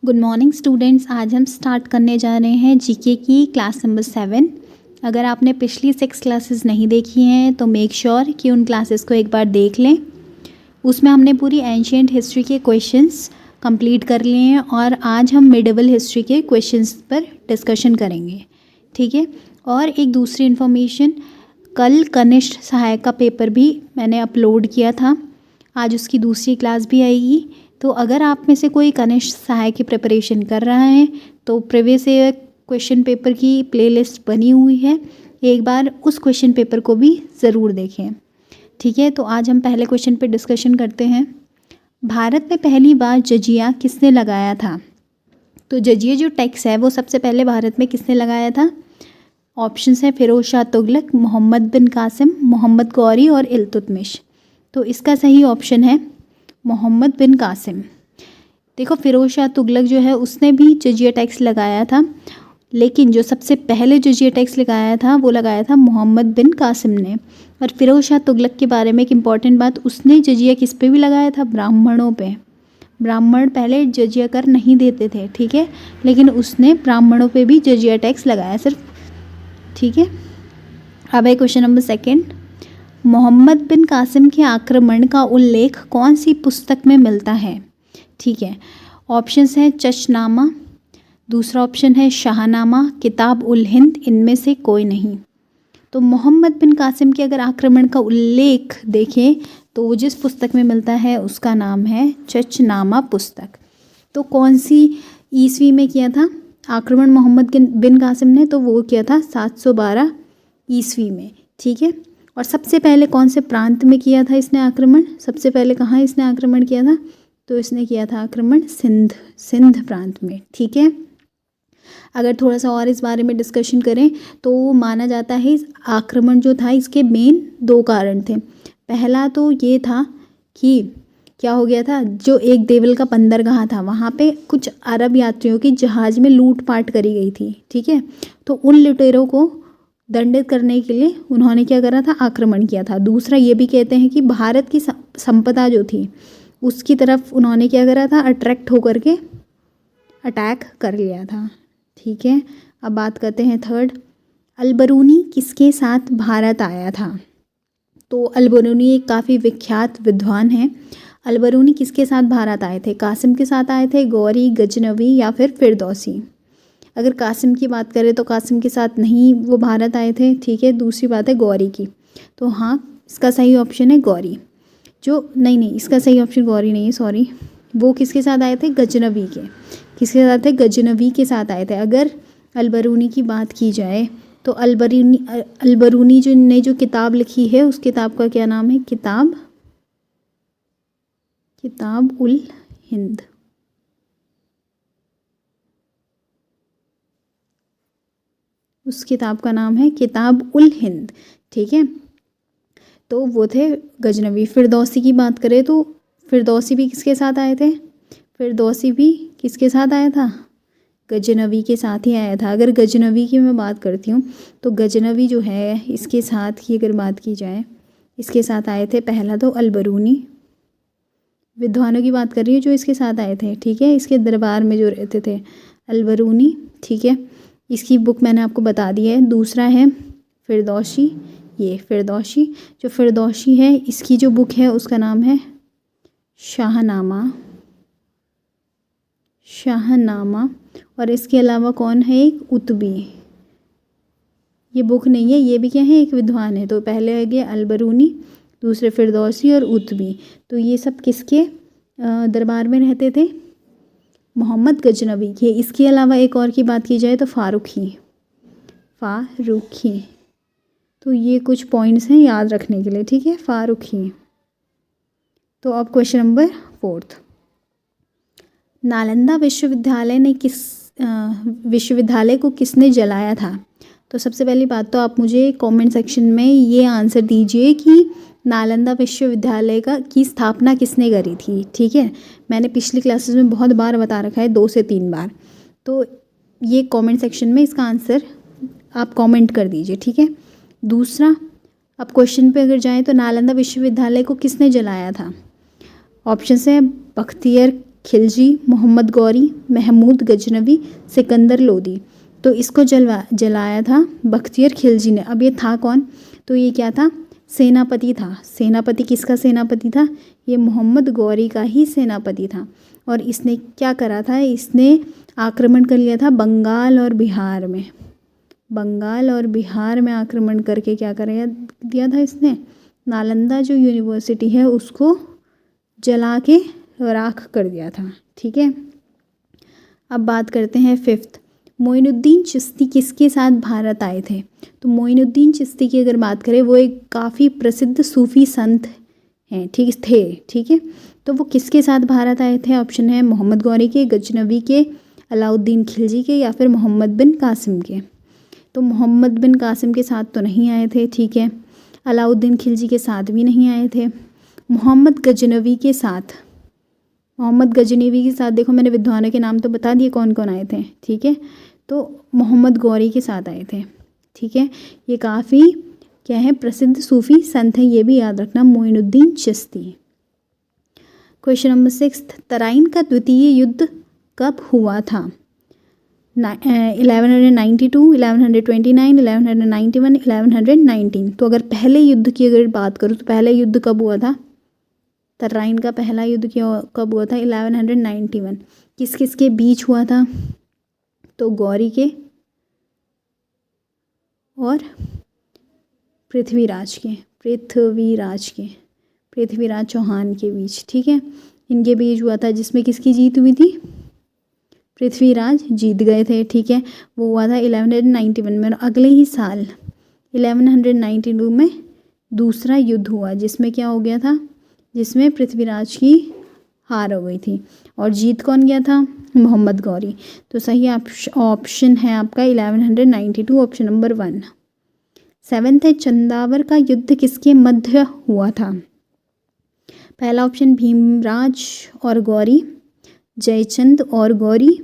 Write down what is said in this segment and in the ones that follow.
Good morning students. आज हम start करने जा रहे हैं जीके की क्लास नंबर 7। अगर आपने पिछली 6 क्लासेस नहीं देखी हैं तो मेक श्योर कि उन क्लासेस को एक बार देख लें। उसमें हमने पूरी एंशिएंट हिस्ट्री के क्वेश्चंस कंप्लीट कर लिए हैं और आज हम मिडिवल हिस्ट्री के क्वेश्चंस पर डिस्कशन करेंगे, ठीक है। और एक दूसरी इन्फॉर्मेशन, कल कनिष्ठ सहायक का पेपर भी मैंने अपलोड किया था, आज उसकी दूसरी क्लास भी आएगी। तो अगर आप में से कोई कनिष्ठ सहायक की प्रिपरेशन कर रहा है तो प्रीवियस ईयर क्वेश्चन पेपर की प्लेलिस्ट बनी हुई है, एक बार उस क्वेश्चन पेपर को भी ज़रूर देखें, ठीक है। तो आज हम पहले क्वेश्चन पे डिस्कशन करते हैं। भारत में पहली बार जजिया किसने लगाया था? तो जजिया जो टैक्स है वो सबसे पहले भारत में किसने लगाया था? ऑप्शंस हैं फिरोज शाह तुगलक, मोहम्मद बिन कासिम, मोहम्मद गौरी और इल्तुतमिश। तो इसका सही ऑप्शन है मोहम्मद बिन कासिम। देखो, फिरोज शाह तुगलक जो है उसने भी जजिया टैक्स लगाया था, लेकिन जो सबसे पहले जजिया टैक्स लगाया था वो लगाया था मोहम्मद बिन कासिम ने। और फिरोज शाह तुगलक के बारे में एक इम्पॉर्टेंट बात, उसने जजिया किस पे भी लगाया था? ब्राह्मणों पे। ब्राह्मण पहले जजिया कर नहीं देते थे, ठीक है, लेकिन उसने ब्राह्मणों पे भी जजिया टैक्स लगाया सिर्फ, ठीक है। अब है क्वेश्चन नंबर 2। मोहम्मद बिन कासिम के आक्रमण का उल्लेख कौन सी पुस्तक में मिलता है? ठीक है, ऑप्शंस हैं चशनामा, दूसरा ऑप्शन है शाहनामा, किताब उल हिंद, इनमें से कोई नहीं। तो मोहम्मद बिन कासिम के अगर आक्रमण का उल्लेख देखें तो वो जिस पुस्तक में मिलता है उसका नाम है चचनामा पुस्तक। तो कौन सी ईस्वी में किया था आक्रमण मोहम्मद बिन कासिम ने? तो वो किया था 712 ईस्वी में, ठीक है। और सबसे पहले कौन से प्रांत में किया था इसने आक्रमण? सबसे पहले कहाँ इसने आक्रमण किया था? तो इसने किया था आक्रमण सिंध प्रांत में, ठीक है। अगर थोड़ा सा और इस बारे में डिस्कशन करें तो माना जाता है इस आक्रमण जो था इसके मेन 2 कारण थे। पहला तो ये था कि क्या हो गया था, जो एक देवल का बंदरगाह था वहाँ पे कुछ अरब यात्रियों की जहाज़ में लूटपाट करी गई थी, ठीक है। तो उन लुटेरों को दंडित करने के लिए उन्होंने क्या करा था? आक्रमण किया था। दूसरा ये भी कहते हैं कि भारत की संपदा जो थी उसकी तरफ उन्होंने क्या करा था? अट्रैक्ट होकर के अटैक कर लिया था, ठीक है। अब बात करते हैं 3rd, अलबरूनी किसके साथ भारत आया था? तो अलबरूनी एक काफ़ी विख्यात विद्वान है। अलबरूनी किसके साथ भारत आए थे? कासिम के साथ आए थे, गौरी, गजनवी या फिर फिरदौसी? अगर कासिम की बात करें तो कासिम के साथ नहीं वो भारत आए थे, ठीक है। दूसरी बात है गौरी की, तो हाँ इसका सही ऑप्शन है गौरी। जो नहीं, इसका सही ऑप्शन गौरी नहीं है, सॉरी। वो किसके साथ आए थे? गजनवी के। किसके साथ थे? गजनवी के साथ आए थे। अगर अलबरूनी की बात की जाए तो अलबरूनी जो ने जो किताब लिखी है उस किताब का क्या नाम है? किताब उल हिंद। उस किताब का नाम है किताब उल हिंद, ठीक है। तो वो थे गजनवी। फिरदौसी की बात करें तो फिरदौसी भी किसके साथ आए थे? फिरदौसी भी किसके साथ आया था? गजनवी के साथ ही आया था। अगर गजनवी की मैं बात करती हूँ तो गजनवी जो है इसके साथ की अगर बात की जाए, इसके साथ आए थे पहला तो अलबरूनी, विद्वानों की बात कर रही हूँ जो इसके साथ आए थे, ठीक है, इसके दरबार में जो रहते थे, अलबरूनी, ठीक है। इसकी बुक मैंने आपको बता दी है। दूसरा है फिरदौसी, ये फिरदौसी, जो फिरदौसी है इसकी जो बुक है उसका नाम है शाहनामा। और इसके अलावा कौन है? एक उतबी। ये बुक नहीं है, ये भी क्या है? एक विद्वान है। तो पहले है गया अलबरूनी, दूसरे फिरदौसी और उतबी। तो ये सब किसके दरबार में रहते थे? मोहम्मद गजनवी के। इसके अलावा एक और की बात की जाए तो फारूकी। तो ये कुछ पॉइंट्स हैं याद रखने के लिए, ठीक है, फारूकी। तो अब क्वेश्चन नंबर 4। नालंदा विश्वविद्यालय को किसने जलाया था? तो सबसे पहली बात तो आप मुझे कमेंट सेक्शन में ये आंसर दीजिए कि नालंदा विश्वविद्यालय की स्थापना किसने करी थी, ठीक है। मैंने पिछली क्लासेस में बहुत बार बता रखा है, 2 से 3 बार। तो ये कमेंट सेक्शन में इसका आंसर आप कमेंट कर दीजिए, ठीक है। दूसरा, अब क्वेश्चन पे अगर जाएँ तो नालंदा विश्वविद्यालय को किसने जलाया था? ऑप्शन है बख्तियार खिलजी, मोहम्मद गौरी, महमूद गजनवी, सिकंदर लोदी। तो इसको जलाया था बख्तियार खिलजी ने। अब ये था कौन? तो ये क्या था? सेनापति था। सेनापति किसका सेनापति था? ये मोहम्मद गौरी का ही सेनापति था। और इसने क्या करा था? इसने आक्रमण कर लिया था बंगाल और बिहार में। बंगाल और बिहार में आक्रमण करके क्या कर दिया था इसने? नालंदा जो यूनिवर्सिटी है उसको जला के राख कर दिया था। ठीक है, अब बात करते हैं फिफ्थ। मोइनुद्दीन चिश्ती किसके साथ भारत आए थे? तो मोइनुद्दीन चिश्ती की अगर बात करें, वो एक काफ़ी प्रसिद्ध सूफी संत हैं, ठीक है। तो वो किसके साथ भारत आए थे? ऑप्शन है मोहम्मद गौरी के, गजनवी के, अलाउद्दीन खिलजी के, या फिर मोहम्मद बिन कासिम के। तो मोहम्मद बिन कासिम के साथ तो नहीं आए थे, ठीक है। अलाउद्दीन खिलजी के साथ भी नहीं आए थे। मोहम्मद गजनवी के साथ देखो मैंने विद्वानों के नाम तो बता दिए कौन कौन आए थे, ठीक है। तो मोहम्मद गौरी के साथ आए थे, ठीक है। ये काफ़ी क्या है? प्रसिद्ध सूफी संत है, ये भी याद रखना, मोइनुद्दीन चिश्ती। क्वेश्चन नंबर 6, तराइन का द्वितीय युद्ध कब हुआ था? 1192, 1129, 1191, 1119। तो अगर पहले युद्ध की अगर बात करूँ तो पहला युद्ध कब हुआ था? तराइन का पहला युद्ध कब हुआ था? 1191। किस किस के बीच हुआ था? तो गौरी के और पृथ्वीराज चौहान के बीच, ठीक है। इनके बीच हुआ था, जिसमें किसकी जीत हुई थी? पृथ्वीराज जीत गए थे, ठीक है। वो हुआ था 1191 में। और अगले ही साल 1192 में दूसरा युद्ध हुआ, जिसमें क्या हो गया था? जिसमें पृथ्वीराज की हार हो गई थी। और जीत कौन गया था? मोहम्मद गौरी। तो सही ऑप्शन है आपका 1192, ऑप्शन नंबर 1। 7th है, चंदावर का युद्ध किसके मध्य हुआ था? पहला ऑप्शन भीमराज और गौरी, जयचंद और गौरी,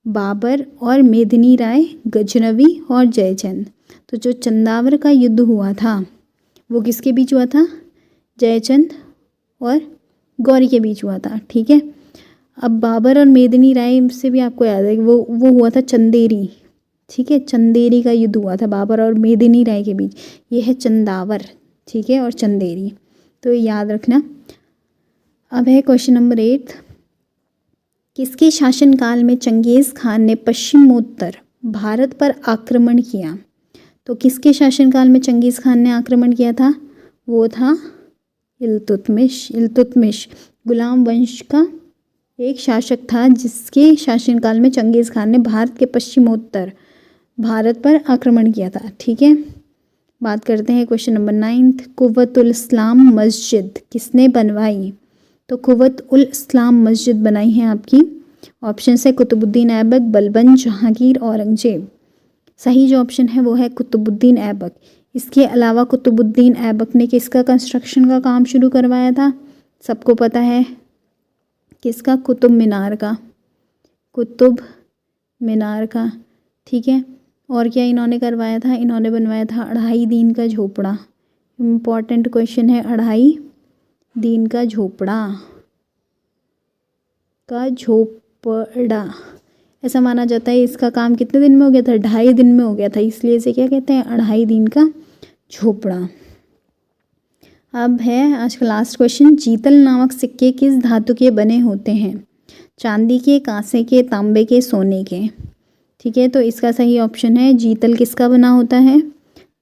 बाबर और मेदिनी राय, गजनवी और जयचंद। तो जो चंदावर का युद्ध हुआ था वो किसके बीच हुआ था? जयचंद और गौरी के बीच हुआ था, ठीक है। अब बाबर और मेदिनी राय से भी आपको याद है वो हुआ था चंदेरी, ठीक है। चंदेरी का युद्ध हुआ था बाबर और मेदिनी राय के बीच, ये है चंदावर, ठीक है, और चंदेरी, तो याद रखना। अब है क्वेश्चन नंबर 8, किसके शासनकाल में चंगेज़ खान ने पश्चिमोत्तर भारत पर आक्रमण किया? तो किसके शासनकाल में चंगेज़ खान ने आक्रमण किया था? वो था इल्तुतमिश गुलाम वंश का एक शासक था, जिसके शासनकाल में चंगेज़ खान ने भारत के पश्चिमोत्तर भारत पर आक्रमण किया था, ठीक है। बात करते हैं क्वेश्चन नंबर 9, कुव्वतुल इस्लाम मस्जिद किसने बनवाई? तो कुव्वतुल इस्लाम मस्जिद बनाई है आपकी, ऑप्शन है कुतुबुद्दीन ऐबक, बलबन, जहांगीर, औरंगजेब। सही जो ऑप्शन है वो है कुतुबुद्दीन ऐबक। इसके अलावा कुतुबुद्दीन ऐबक ने किसका कंस्ट्रक्शन का काम शुरू करवाया था? सबको पता है किसका? कुतुब मीनार का, ठीक है। और क्या इन्होंने करवाया था? इन्होंने बनवाया था 2.5 दिन का झोपड़ा। इम्पॉर्टेंट क्वेश्चन है, 2.5 दिन का झोपड़ा ऐसा माना जाता है। इसका काम कितने दिन में हो गया था? 2.5 दिन में हो गया था, इसलिए इसे क्या कहते हैं? 2.5 दिन का झोपड़ा। अब है आज का लास्ट क्वेश्चन, जीतल नामक सिक्के किस धातु के बने होते हैं? चांदी के, कांसे के, तांबे के, सोने के, ठीक है। तो इसका सही ऑप्शन है जीतल किसका बना होता है?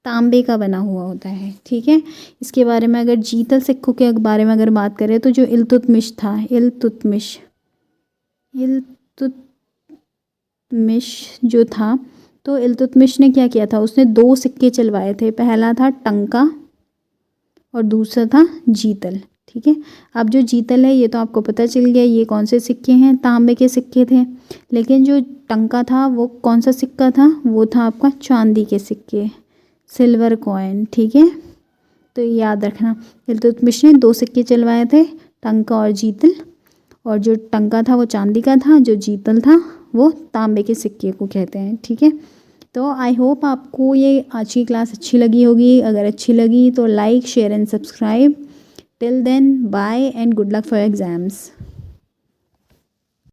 तांबे का बना हुआ होता है, ठीक है। इसके बारे में अगर जीतल सिक्कों के बारे में अगर बात करें तो जो इल्तुतमिश था, इल्तुतमिश जो था, तो इल्तुतमिश ने क्या किया था? उसने 2 सिक्के चलवाए थे, पहला था टंका और दूसरा था जीतल, ठीक है। अब जो जीतल है ये तो आपको पता चल गया, ये कौन से सिक्के हैं? तांबे के सिक्के थे। लेकिन जो टंका था वो कौन सा सिक्का था? वो था आपका चांदी के सिक्के, सिल्वर कॉइन, ठीक है। तो याद रखना, इल्तुतमिश ने 2 सिक्के चलवाए थे, टंका और जीतल, और जो टंका था वो चांदी का था, जो जीतल था वो तांबे के सिक्के को कहते हैं, ठीक है। तो आई होप आपको ये आज की क्लास अच्छी लगी होगी। अगर अच्छी लगी तो like, share and subscribe. Till then bye and good luck for exams.